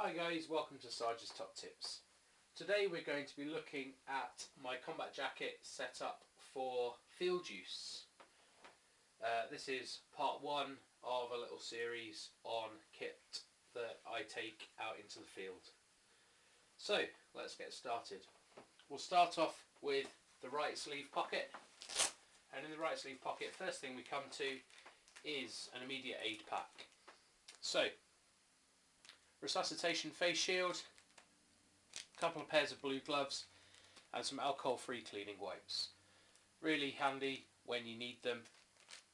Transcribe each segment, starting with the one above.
Hi guys, welcome to Sarge's Top Tips. Today we're going to be looking at my combat jacket set up for field use. This is part one of a little series on kit that I take out into the field. So let's get started. We'll start off with the right sleeve pocket, and in the right sleeve pocket first thing we come to is an immediate aid pack. So resuscitation face shield, a couple of pairs of blue gloves and some alcohol-free cleaning wipes. Really handy when you need them,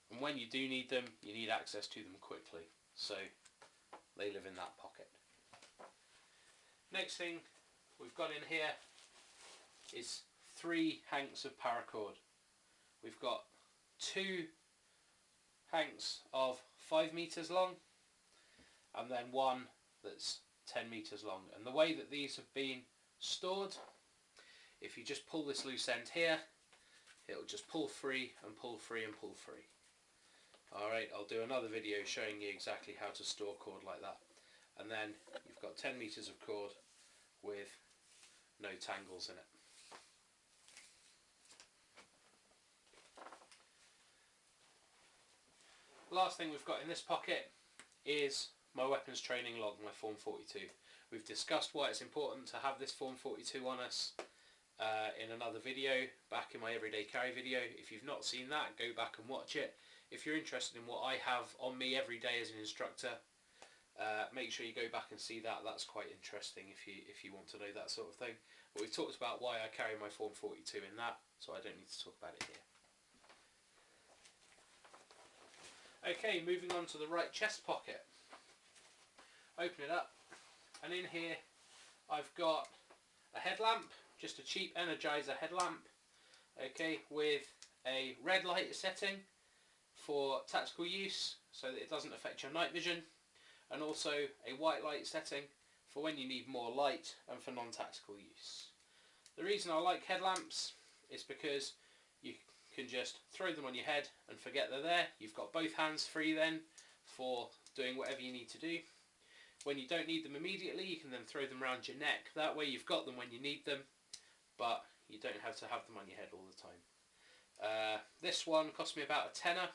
and when you do need them you need access to them quickly, so they live in that pocket. Next thing we've got in here is 3 hanks of paracord. We've got 2 hanks of 5 meters long and then one that's 10 meters long, and the way that these have been stored, if you just pull this loose end here, it'll just pull free and pull free and pull free. Alright, I'll do another video showing you exactly how to store cord like that. And then you've got 10 meters of cord with no tangles in it. Last thing we've got in this pocket is my weapons training log, my Form 42. We've discussed why it's important to have this Form 42 on us in another video, back in my everyday carry video. If you've not seen that, go back and watch it. If you're interested in what I have on me every day as an instructor, make sure you go back and see that. That's quite interesting if you want to know that sort of thing. But we've talked about why I carry my Form 42 in that, so I don't need to talk about it here. Okay, moving on to the right chest pocket. Open it up, and in here I've got a headlamp, just a cheap Energizer headlamp, okay, with a red light setting for tactical use so that it doesn't affect your night vision, and also a white light setting for when you need more light and for non-tactical use. The reason I like headlamps is because you can just throw them on your head and forget they're there. You've got both hands free then for doing whatever you need to do. When you don't need them immediately, you can then throw them around your neck. That way you've got them when you need them, but you don't have to have them on your head all the time. This one cost me about a tenner,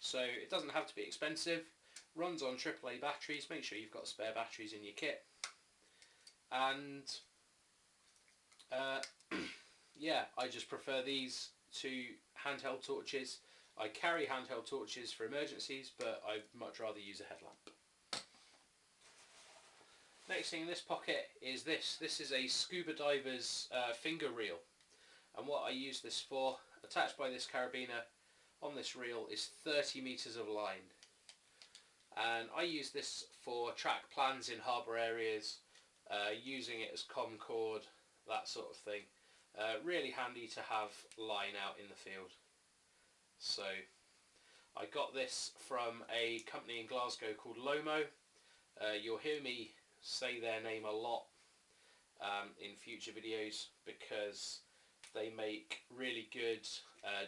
so it doesn't have to be expensive. Runs on AAA batteries. Make sure you've got spare batteries in your kit. And yeah, I just prefer these to handheld torches. I carry handheld torches for emergencies, but I'd much rather use a headlamp. Next thing in this pocket is this. This is a scuba diver's finger reel, and what I use this for, attached by this carabiner on this reel, is 30 meters of line, and I use this for track plans in harbour areas, using it as comm cord, that sort of thing. Really handy to have line out in the field. So I got this from a company in Glasgow called Lomo. You'll hear me say their name a lot in future videos because they make really good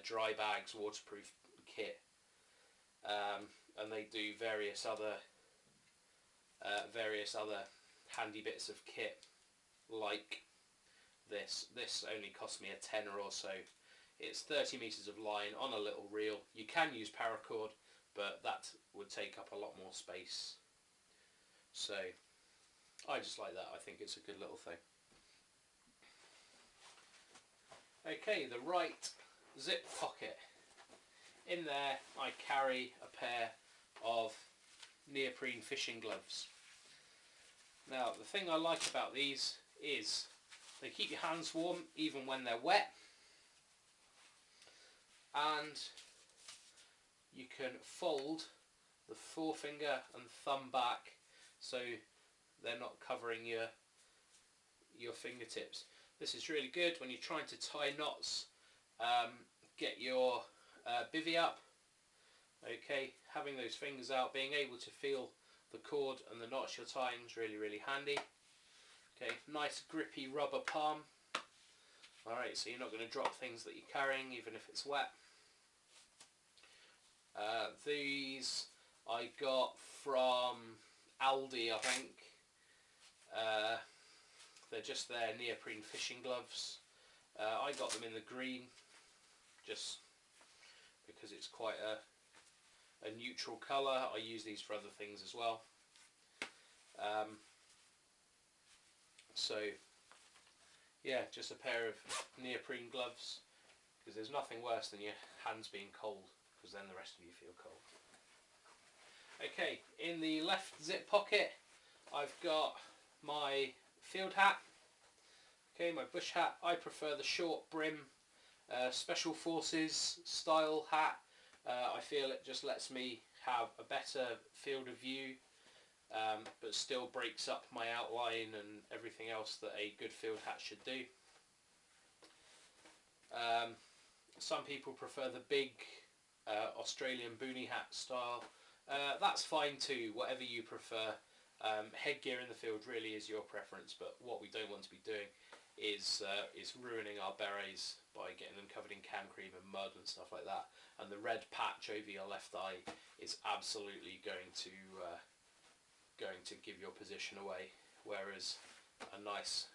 dry bags, waterproof kit, and they do various other handy bits of kit like this. This only cost me a tenner or so. It's 30 meters of line on a little reel. You can use paracord, but that would take up a lot more space. So I just like that. I think it's a good little thing. Okay, the right zip pocket. In there I carry a pair of neoprene fishing gloves. Now the thing I like about these is they keep your hands warm even when they're wet, and you can fold the forefinger and thumb back so they're not covering your fingertips. This is really good when you're trying to tie knots, get your bivvy up. Okay, having those fingers out, being able to feel the cord and the knots you're tying is really handy. Okay, nice grippy rubber palm. Alright, so you're not going to drop things that you're carrying even if it's wet. These I got from Aldi, I think. They're just their neoprene fishing gloves. I got them in the green just because it's quite a neutral colour. I use these for other things as well. So yeah, just a pair of neoprene gloves, because there's nothing worse than your hands being cold, because then the rest of you feel cold. Okay, in the left zip pocket I've got my field hat, okay, my bush hat. I prefer the short brim Special Forces style hat. I feel it just lets me have a better field of view, but still breaks up my outline and everything else that a good field hat should do. Some people prefer the big Australian boonie hat style. That's fine too, whatever you prefer. Headgear in the field really is your preference, but what we don't want to be doing is ruining our berets by getting them covered in can cream and mud and stuff like that. And the red patch over your left eye is absolutely going to give your position away, whereas a nice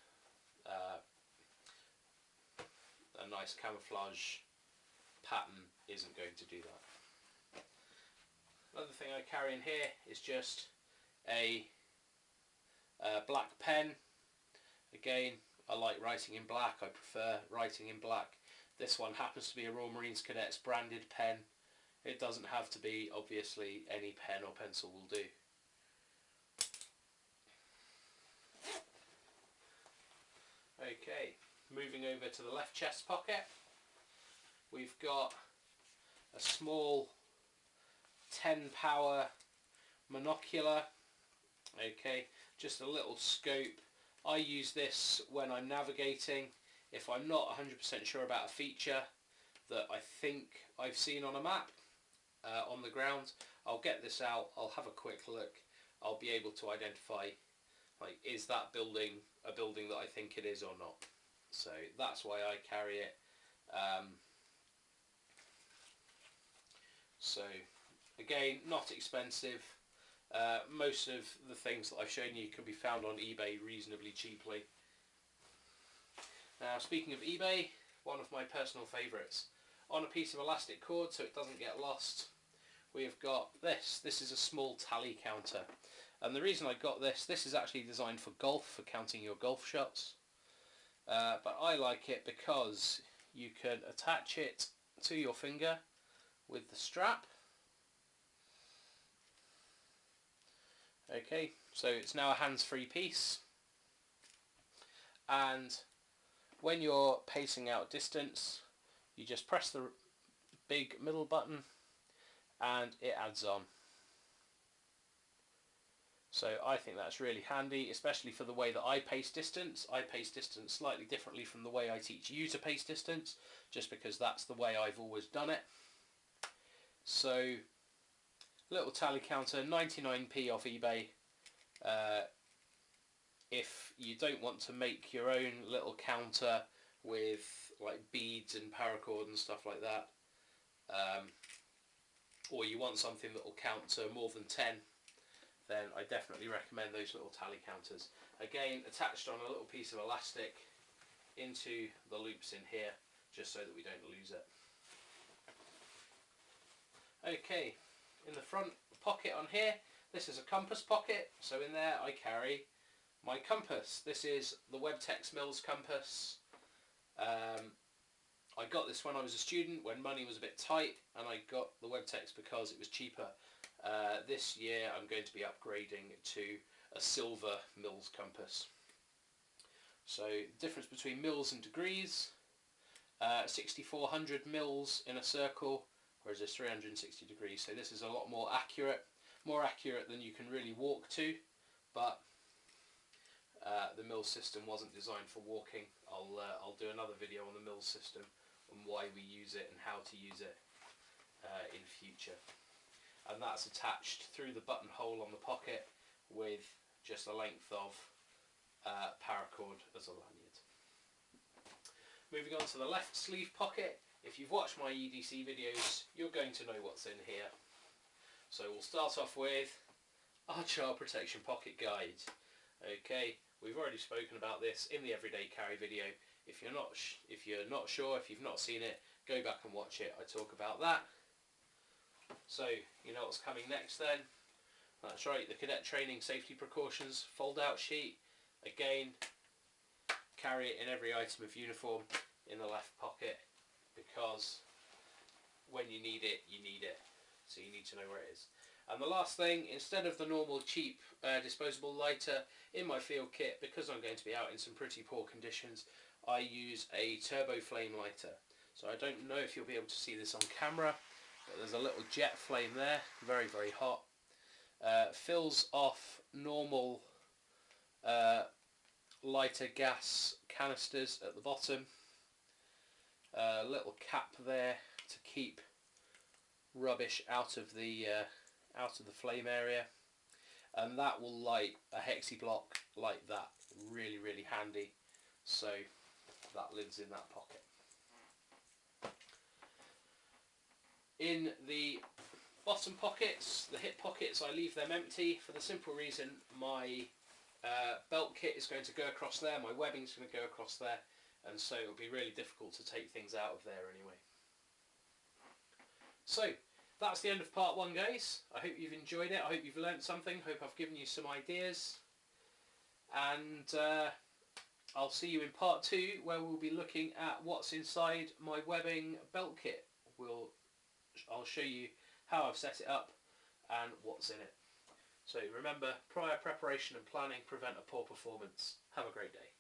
camouflage pattern isn't going to do that. Another thing I carry in here is just a black pen. Again, I like writing in black. I prefer writing in black. This one happens to be a Royal Marines Cadets branded pen. It doesn't have to be, obviously. Any pen or pencil will do. Okay, moving over to the left chest pocket, we've got a small 10 power monocular. Okay, just a little scope. I use this when I'm navigating. If I'm not 100% sure about a feature that I think I've seen on a map on the ground, I'll get this out, I'll have a quick look, I'll be able to identify, like, is that building a building that I think it is or not. So that's why I carry it. So again, not expensive. Most of the things that I've shown you can be found on eBay reasonably cheaply. Now, speaking of eBay, one of my personal favourites. On a piece of elastic cord so it doesn't get lost, we've got this. This is a small tally counter. And the reason I got this is actually designed for golf, for counting your golf shots. But I like it because you can attach it to your finger with the strap. Okay, so it's now a hands-free piece, and when you're pacing out distance, you just press the big middle button and it adds on. So I think that's really handy, especially for the way that I pace distance. I pace distance slightly differently from the way I teach you to pace distance, just because that's the way I've always done it. So, little tally counter, 99p off eBay. If you don't want to make your own little counter with like beads and paracord and stuff like that, or you want something that will count to more than 10, then I definitely recommend those little tally counters. Again, attached on a little piece of elastic into the loops in here, just so that we don't lose it. Okay, in the front pocket on here, this is a compass pocket, so in there I carry my compass. This is the Webtex Mills compass. I got this when I was a student, when money was a bit tight, and I got the Webtex because it was cheaper. This year I'm going to be upgrading to a silver Mills compass. So the difference between mils and degrees, 6400 mils in a circle, whereas it's 360 degrees. So this is a lot more accurate than you can really walk to, but the Mills system wasn't designed for walking. I'll do another video on the Mills system and why we use it and how to use it in future. And that's attached through the buttonhole on the pocket with just a length of paracord as a lanyard. Moving on to the left sleeve pocket. If you've watched my EDC videos, you're going to know what's in here. So we'll start off with our child protection pocket guide. Okay, we've already spoken about this in the everyday carry video. If you're not sure, if you've not seen it, go back and watch it. I talk about that. So you know what's coming next then. That's right, the cadet training safety precautions fold out sheet. Again, carry it in every item of uniform in the left pocket, because when you need it, you need it. So you need to know where it is. And the last thing, instead of the normal cheap disposable lighter in my field kit, because I'm going to be out in some pretty poor conditions, I use a turbo flame lighter. So I don't know if you'll be able to see this on camera, but there's a little jet flame there, very, very hot. Fills off normal lighter gas canisters at the bottom. A little cap there to keep rubbish out of the flame area, and that will light a hexi block like that. Really, really handy. So that lives in that pocket. In the bottom pockets, the hip pockets, I leave them empty for the simple reason my belt kit is going to go across there, my webbing is going to go across there, and so it'll be really difficult to take things out of there anyway. So that's the end of part 1, guys. I hope you've enjoyed it. I hope you've learnt something. I hope I've given you some ideas. And I'll see you in part 2, where we'll be looking at what's inside my webbing belt kit. I'll show you how I've set it up and what's in it. So remember, prior preparation and planning prevent a poor performance. Have a great day.